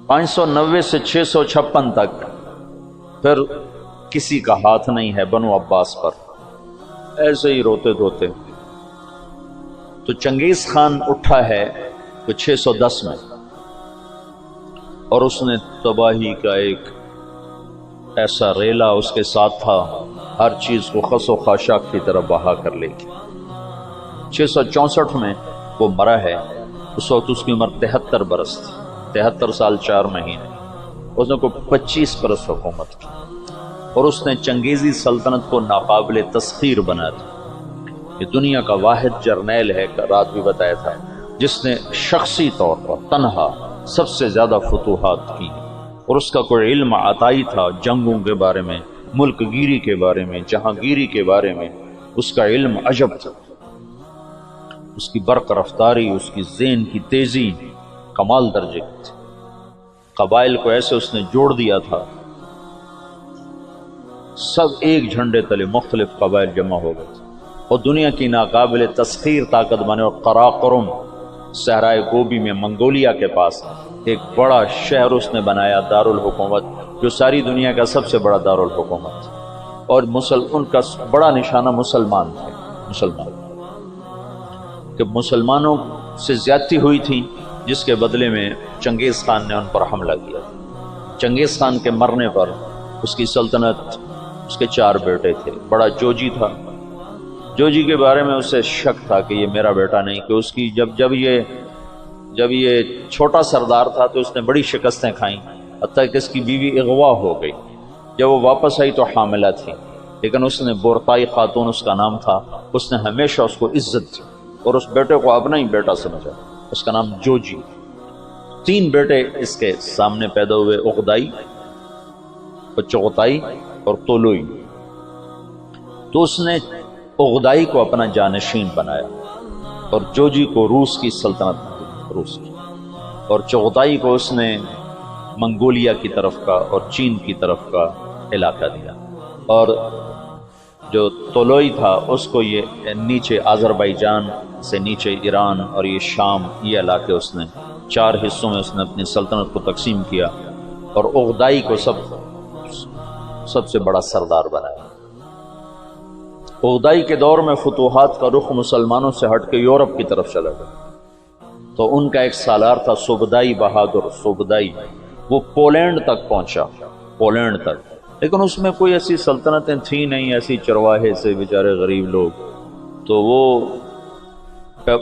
590 سے 656 تک پھر کسی کا ہاتھ نہیں ہے بنو عباس پر، ایسے ہی روتے دھوتے۔ تو چنگیز خان اٹھا ہے تو 610 میں، اور اس نے تباہی کا ایک ایسا ریلا اس کے ساتھ تھا، ہر چیز کو خس و خاشاک کی طرح بہا کر لے گی۔ 664 میں وہ مرا ہے، اس وقت اس کی عمر 73 برس تھی، 73 سال 4 مہینے۔ اس نے کوئی 25 برس حکومت کی، اور اس نے چنگیزی سلطنت کو ناقابل تسخیر بنا دیا۔ یہ دنیا کا واحد جرنیل ہے، رات بھی بتایا تھا، جس نے شخصی طور پر تنہا سب سے زیادہ فتوحات کی، اور اس کا کوئی علم عطائی تھا جنگوں کے بارے میں، ملک گیری کے بارے میں، جہاں گیری کے بارے میں اس کا علم عجب تھا۔ اس کی برق رفتاری، اس کی ذہن کی تیزی کمال درجے کی تھی۔ قبائل کو ایسے اس نے جوڑ دیا تھا، سب ایک جھنڈے تلے مختلف قبائل جمع ہو گئے تھے، اور دنیا کی ناقابل تسخیر طاقت بنے۔ اور قراقرم صحرائے گوبی میں منگولیا کے پاس ایک بڑا شہر اس نے بنایا، دارالحکومت، جو ساری دنیا کا سب سے بڑا دارالحکومت تھا، اور ان کا بڑا نشانہ مسلمان تھے۔ مسلمان کہ مسلمانوں سے زیادتی ہوئی تھی، جس کے بدلے میں چنگیز خان نے ان پر حملہ کیا۔ چنگیز خان کے مرنے پر اس کی سلطنت، اس کے 4 بیٹے تھے۔ بڑا جوجی تھا، جوجی کے بارے میں اسے شک تھا کہ یہ میرا بیٹا نہیں، کہ اس کی جب یہ چھوٹا سردار تھا تو اس نے بڑی شکستیں کھائیں، حتیٰ کہ اس کی بیوی اغوا ہو گئی۔ جب وہ واپس آئی تو حاملہ تھی، لیکن اس نے بورتائی خاتون اس کا نام تھا، اس نے ہمیشہ اس کو عزت دی اور اس بیٹے کو اپنا ہی بیٹا سمجھا، اس کا نام جوجی۔ 3 بیٹے اس کے سامنے پیدا ہوئے، اغدائی، چغتائی اور طولوئی۔ تو اس نے اغدائی کو اپنا جانشین بنایا، اور جوجی کو روس کی سلطنت دی، روس کی، اور چغتائی کو اس نے منگولیا کی طرف کا اور چین کی طرف کا علاقہ دیا، اور جو طولوئی تھا اس کو یہ نیچے آذربائیجان سے نیچے ایران اور یہ شام، یہ علاقے اس نے 4 حصوں میں اس نے اپنی سلطنت کو تقسیم کیا، اور اغدائی کو سب سے بڑا سردار بنایا۔ اغدائی کے دور میں فتوحات کا رخ مسلمانوں سے ہٹ کے یورپ کی طرف چلا گیا، تو ان کا ایک سالار تھا سوبدائی بہادر، سوبدائی، وہ پولینڈ تک پہنچا، پولینڈ تک، لیکن اس میں کوئی ایسی سلطنتیں تھیں نہیں، ایسی چرواہے سے بیچارے غریب لوگ، تو وہ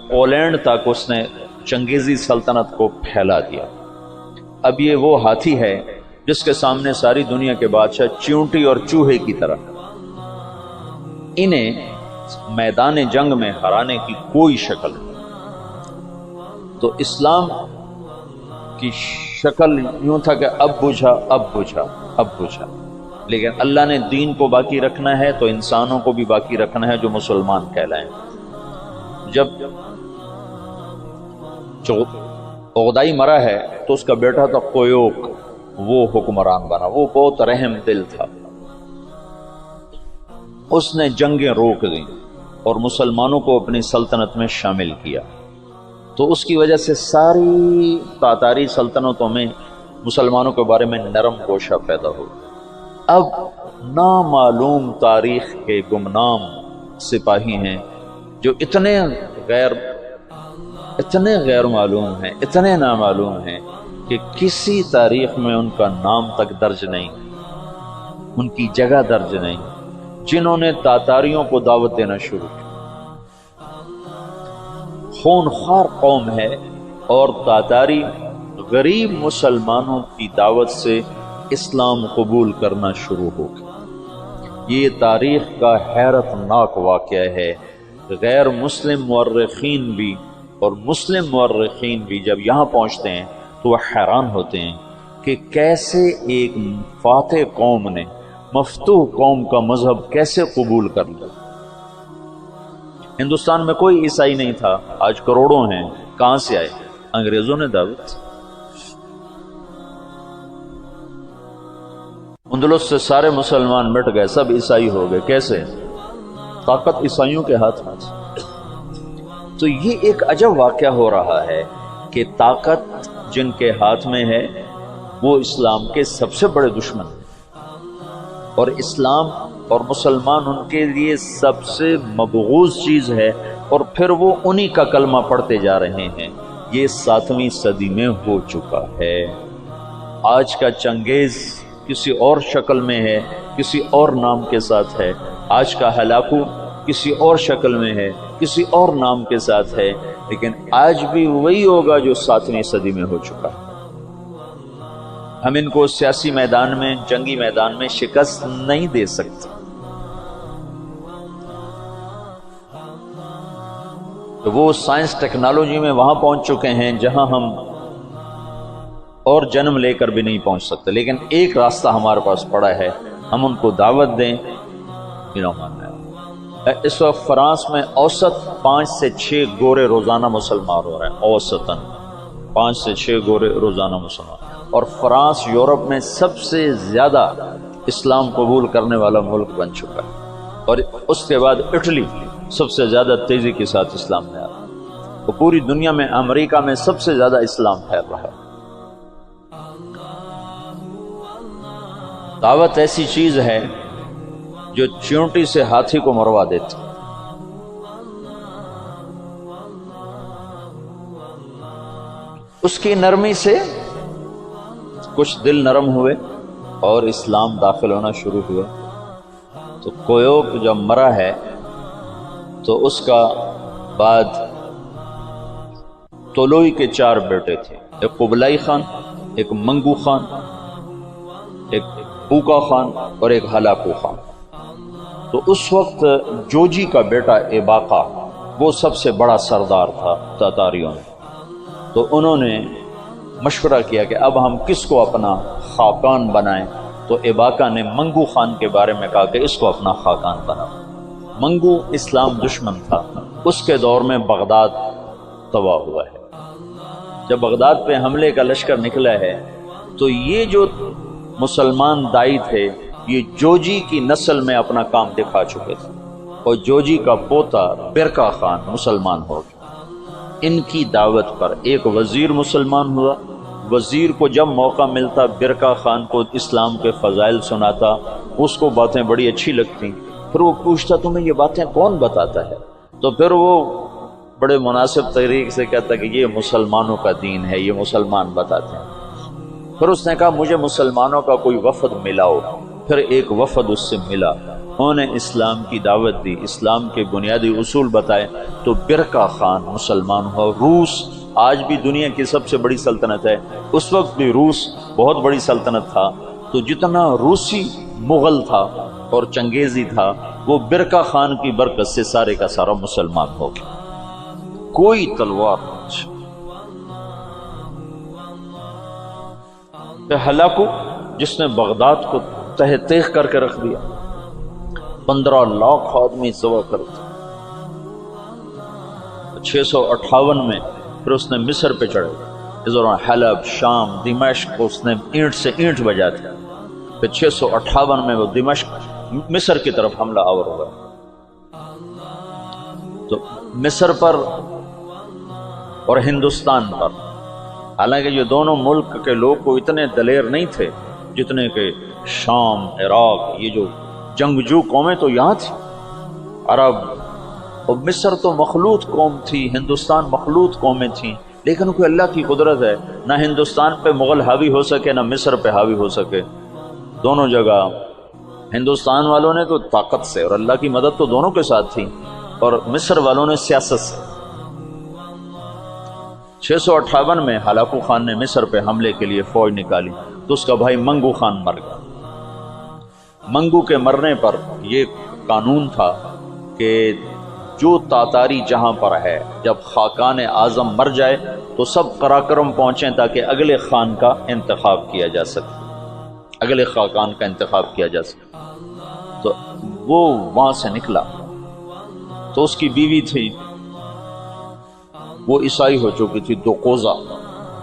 پولینڈ تک اس نے چنگیزی سلطنت کو پھیلا دیا۔ اب یہ وہ ہاتھی ہے جس کے سامنے ساری دنیا کے بادشاہ چیونٹی اور چوہے کی طرح، انہیں میدان جنگ میں ہرانے کی کوئی شکل نہیں۔ تو اسلام کی شکل یوں تھا کہ اب بجھا، اب بجھا، اب بجھا، لیکن اللہ نے دین کو باقی رکھنا ہے تو انسانوں کو بھی باقی رکھنا ہے جو مسلمان کہلائیں۔ جب اغدائی مرا ہے تو اس کا بیٹا تھا قیوق، وہ حکمران بنا، وہ بہت رحم دل تھا، اس نے جنگیں روک دیں اور مسلمانوں کو اپنی سلطنت میں شامل کیا، تو اس کی وجہ سے ساری تاتاری سلطنتوں میں مسلمانوں کے بارے میں نرم گوشہ پیدا ہو۔ اب نامعلوم تاریخ کے گمنام سپاہی ہیں جو اتنے غیر معلوم ہیں، اتنے نامعلوم ہیں کہ کسی تاریخ میں ان کا نام تک درج نہیں، ان کی جگہ درج نہیں، جنہوں نے تاتاریوں کو دعوت دینا شروع کی۔ خونخوار قوم ہے، اور تاتاری غریب مسلمانوں کی دعوت سے اسلام قبول کرنا شروع ہو گیا۔ یہ تاریخ کا حیرت ناک واقعہ ہے۔ غیر مسلم مورخین بھی اور مسلم مورخین بھی جب یہاں پہنچتے ہیں تو وہ حیران ہوتے ہیں کہ کیسے ایک فاتح قوم نے مفتوح قوم کا مذہب کیسے قبول کر لیا۔ ہندوستان میں کوئی عیسائی نہیں تھا، آج کروڑوں ہیں، کہاں سے آئے؟ انگریزوں نے دعوت۔ اندلس سے سارے مسلمان مٹ گئے، سب عیسائی ہو گئے، کیسے؟ طاقت عیسائیوں کے ہاتھ میں تھی۔ تو یہ ایک عجب واقعہ ہو رہا ہے کہ طاقت جن کے ہاتھ میں ہے وہ اسلام کے سب سے بڑے دشمن ہیں، اور اسلام اور مسلمان ان کے لیے سب سے مبغوض چیز ہے، اور پھر وہ انہی کا کلمہ پڑھتے جا رہے ہیں۔ یہ 7ویں صدی میں ہو چکا ہے۔ آج کا چنگیز کسی اور شکل میں ہے، کسی اور نام کے ساتھ ہے، آج کا ہلاکو کسی اور شکل میں ہے، کسی اور نام کے ساتھ ہے، لیکن آج بھی وہی ہوگا جو 7ویں صدی میں ہو چکا ہے۔ ہم ان کو سیاسی میدان میں، جنگی میدان میں شکست نہیں دے سکتے۔ تو وہ سائنس ٹیکنالوجی میں وہاں پہنچ چکے ہیں جہاں ہم اور جنم لے کر بھی نہیں پہنچ سکتے، لیکن ایک راستہ ہمارے پاس پڑا ہے، ہم ان کو دعوت دیں۔ اس وقت فرانس میں اوسط 5 سے 6 گورے روزانہ مسلمان ہو رہے ہیں، اوسطاً 5 سے 6 گورے روزانہ مسلمان، اور فرانس یورپ میں سب سے زیادہ اسلام قبول کرنے والا ملک بن چکا ہے، اور اس کے بعد اٹلی سب سے زیادہ تیزی کے ساتھ اسلام میں آ رہا ہے، اور پوری دنیا میں امریکہ میں سب سے زیادہ اسلام پھیل رہا ہے۔ دعوت ایسی چیز ہے جو چیونٹی سے ہاتھی کو مروا دیتی۔ اس کی نرمی سے کچھ دل نرم ہوئے اور اسلام داخل ہونا شروع ہوا۔ تو کویوک جب مرا ہے تو اس کا بعد تولوئی کے 4 بیٹے تھے، ایک قبلائی خان، ایک منگو خان، ایک بوکا خان اور ایک ہلاکو خان۔ تو اس وقت جوجی کا بیٹا ایباقا وہ سب سے بڑا سردار تھا تاتاریوں میں۔ تو انہوں نے مشورہ کیا کہ اب ہم کس کو اپنا خاقان بنائیں، تو ایباقا نے منگو خان کے بارے میں کہا کہ اس کو اپنا خاقان بناؤ۔ منگو اسلام دشمن تھا، اس کے دور میں بغداد تباہ ہوا ہے۔ جب بغداد پہ حملے کا لشکر نکلا ہے تو یہ جو مسلمان دائی تھے یہ جوجی کی نسل میں اپنا کام دکھا چکے تھے، اور جوجی کا پوتا برکا خان مسلمان ہو گیا۔ ان کی دعوت پر ایک وزیر مسلمان ہوا۔ وزیر کو جب موقع ملتا برکا خان کو اسلام کے فضائل سناتا، اس کو باتیں بڑی اچھی لگتی، پھر وہ پوچھتا تمہیں یہ باتیں کون بتاتا ہے؟ تو پھر وہ بڑے مناسب طریقے سے کہتا کہ یہ مسلمانوں کا دین ہے، یہ مسلمان بتاتے ہیں۔ پھر اس نے کہا مجھے مسلمانوں کا کوئی وفد ملاؤ۔ پھر ایک وفد اس سے ملا، انہوں نے اسلام کی دعوت دی، اسلام کے بنیادی اصول بتائے، تو برکا خان مسلمان ہوا۔ روس آج بھی دنیا کی سب سے بڑی سلطنت ہے، اس وقت بھی روس بہت بڑی سلطنت تھا۔ تو جتنا روسی مغل تھا اور چنگیزی تھا وہ برکا خان کی برکت سے سارے کا سارا مسلمان ہو گیا۔ کوئی تلوار نہیں۔ ہلاکو جس نے بغداد کو تہ تیغ کر کے رکھ دیا، 15 لاکھ آدمی ذبح کر دیا۔ 658 میں پھر اس نے مصر پہ چڑھے، اس دوران حلب، شام، دمشق کو اس نے اینٹ سے اینٹ بجا دیا۔ پھر 658 میں وہ دمشق مصر کی طرف حملہ آور ہوا۔ تو مصر پر اور ہندوستان پر، حالانکہ یہ دونوں ملک کے لوگ کو اتنے دلیر نہیں تھے جتنے کہ شام، عراق، یہ جو جنگجو قومیں تو یہاں تھی، عرب، اور مصر تو مخلوط قوم تھی، ہندوستان مخلوط قومیں تھیں، لیکن کوئی اللہ کی قدرت ہے، نہ ہندوستان پہ مغل حاوی ہو سکے نہ مصر پہ حاوی ہو سکے۔ دونوں جگہ ہندوستان والوں نے تو طاقت سے، اور اللہ کی مدد تو دونوں کے ساتھ تھی، اور مصر والوں نے سیاست سے۔ 658 میں ہلاکو خان نے مصر پہ حملے کے لیے فوج نکالی تو اس کا بھائی منگو خان مر گیا۔ منگو کے مرنے پر یہ قانون تھا کہ جو تاتاری جہاں پر ہے، جب خاقان اعظم مر جائے تو سب قراقرم پہنچیں تاکہ اگلے خان کا انتخاب کیا جا سکے، اگلے خاقان کا انتخاب کیا جا سکے۔ تو وہ وہاں سے نکلا، تو اس کی بیوی تھی، وہ عیسائی ہو چکی تھی، دوقوزہ،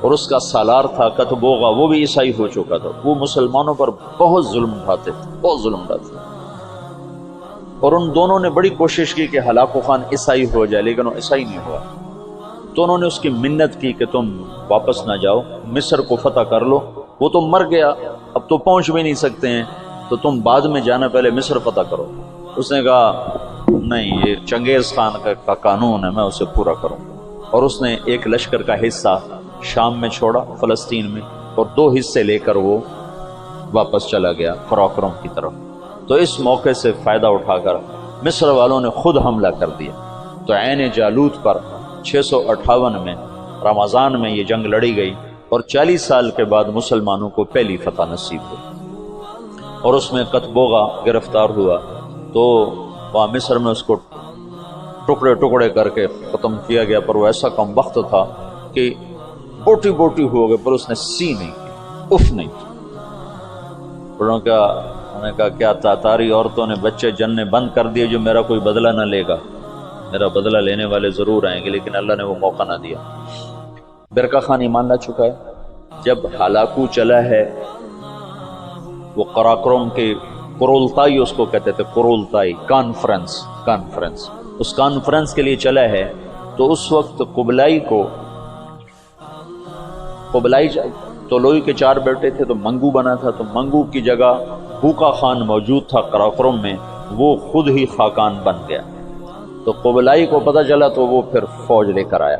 اور اس کا سالار تھا کتبوغا، وہ بھی عیسائی ہو چکا تھا۔ وہ مسلمانوں پر بہت ظلم اٹھاتے تھے، بہت ظلم اٹھاتے تھے، اور ان دونوں نے بڑی کوشش کی کہ ہلاکو خان عیسائی ہو جائے، لیکن وہ عیسائی نہیں ہوا۔ تو انہوں نے اس کی منت کی کہ تم واپس نہ جاؤ، مصر کو فتح کر لو۔ وہ تو مر گیا، اب تو پہنچ بھی نہیں سکتے ہیں، تو تم بعد میں جانا، پہلے مصر فتح کرو۔ اس نے کہا نہیں، یہ چنگیز خان کا قانون ہے، میں اسے پورا کروں۔ اور اس نے ایک لشکر کا حصہ شام میں چھوڑا، فلسطین میں، اور 2 حصے لے کر وہ واپس چلا گیا قراقرم کی طرف۔ تو اس موقع سے فائدہ اٹھا کر مصر والوں نے خود حملہ کر دیا۔ تو عین جالوت پر 658 میں رمضان میں یہ جنگ لڑی گئی، اور 40 سال کے بعد مسلمانوں کو پہلی فتح نصیب ہوئی۔ اور اس میں قطبوغا گرفتار ہوا، تو وہاں مصر میں اس کو ٹکڑے ٹکڑے کر کے ختم کیا گیا، پر وہ ایسا کم وقت تھا کہ بوٹی بوٹی ہو گئے، پر اس نے سی نہیں کی، اف نہیں کی۔ انہوں نے کہا کیا تاتاری عورتوں نے بچے جننے بند کر دیے جو میرا کوئی بدلہ نہ لے گا؟ میرا بدلہ لینے والے ضرور آئیں گے، لیکن اللہ نے وہ موقع نہ دیا۔ برقع خان ایمان لا چکا ہے۔ جب ہلاکو چلا ہے، وہ قراقرم کے قرولتائی اس کو کہتے تھے، قرولتائی کانفرنس، اس کانفرنس کے لیے چلا ہے، تو اس وقت قبلائی طولوئی کے 4 بیٹے تھے، تو منگو بنا تھا، تو منگو کی جگہ بوقا خان موجود تھا قراقرم میں، وہ خود ہی خاقان بن گیا۔ تو قبلائی کو پتہ چلا، تو وہ پھر فوج لے کر آیا،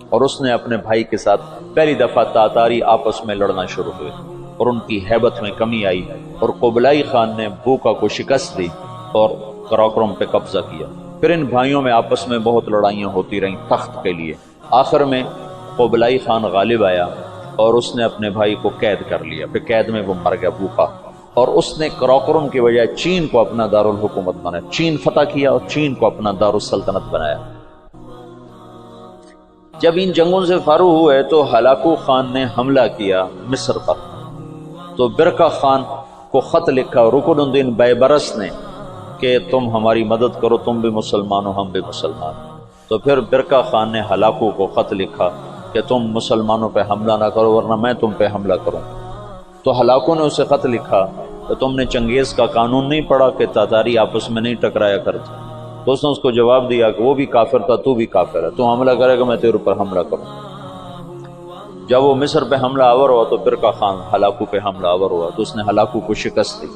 اور اس نے اپنے بھائی کے ساتھ پہلی دفعہ تاتاری آپس میں لڑنا شروع ہوئے، اور ان کی ہیبت میں کمی آئی، اور قبلائی خان نے بوقا کو شکست دی اور قراقرم پہ قبضہ کیا۔ پھر ان بھائیوں میں آپس میں بہت لڑائیاں ہوتی رہیں تخت کے لیے۔ آخر میں قبلائی خان غالب آیا، اور اس نے اپنے بھائی کو قید کر لیا، پھر قید میں وہ مر گیا بوقا، اور اس نے قراقرم کی بجائے چین کو اپنا دارالحکومت بنایا، چین فتح کیا اور چین کو اپنا دارالسلطنت بنایا۔ جب ان جنگوں سے فارغ ہوئے تو ہلاکو خان نے حملہ کیا مصر پر، تو برقع خان کو خط لکھا رکن الدین بیبرس نے کہ تم ہماری مدد کرو، تم بھی مسلمان ہو، ہم بھی مسلمان۔ تو پھر برقع خان نے ہلاکو کو خط لکھا کہ تم مسلمانوں پہ حملہ نہ کرو ورنہ میں تم پہ حملہ کروں۔ تو ہلاکو نے اسے خط لکھا کہ تم نے چنگیز کا قانون نہیں پڑھا کہ تاتاری آپس میں نہیں ٹکرایا کرتے؟ تو اس نے اس کو جواب دیا کہ وہ بھی کافر تھا، تو بھی کافر ہے، تو حملہ کرے گا میں تیرے اوپر حملہ کروں۔ جب وہ مصر پہ حملہ آور ہوا تو برقع خان ہلاکو پہ حملہ آور ہوا، تو اس نے ہلاکو کو شکست دی،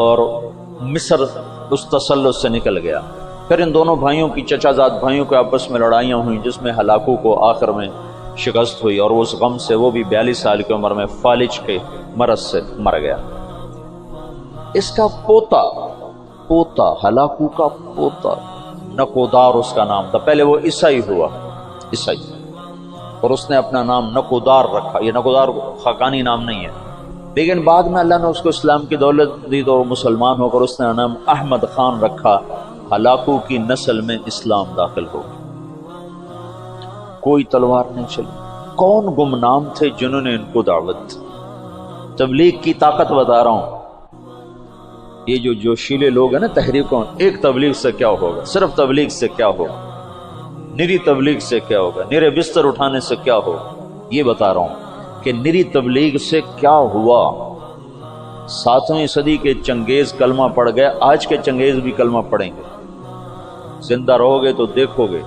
اور مصر اس تسلط سے نکل گیا۔ پھر ان دونوں بھائیوں کی، چچا زاد بھائیوں کے آپس میں لڑائیاں ہوئیں، جس میں ہلاکو کو آخر میں شکست ہوئی، اور اس غم سے وہ بھی 42 سال کی عمر میں فالج کے مرض سے مر گیا۔ اس کا پوتا ہلاکو کا پوتا نکودار اس کا نام تھا، پہلے وہ عیسائی ہوا، عیسائی، اور اس نے اپنا نام نکودار رکھا۔ یہ نکودار خاقانی نام نہیں ہے، لیکن بعد میں اللہ نے اس کو اسلام کی دولت دی تو مسلمان ہو کر اس نے نام احمد خان رکھا۔ ہلاکو کی نسل میں اسلام داخل ہو، کوئی تلوار نہیں چلی۔ کون گمنام تھے جنہوں نے ان کو دعوت دی؟ تبلیغ کی طاقت بتا رہا ہوں۔ یہ جو جوشیلے لوگ ہیں نا تحریکوں، ایک تبلیغ سے کیا ہوگا، صرف تبلیغ سے کیا ہوگا، نری تبلیغ سے کیا ہوگا، نرے بستر اٹھانے سے کیا ہوگا، یہ بتا رہا ہوں کہ نری تبلیغ سے کیا ہوا۔ 7ویں صدی کے چنگیز کلمہ پڑھ گئے، آج کے چنگیز بھی کلمہ پڑھیں گے، زندہ رہو گے تو دیکھو گے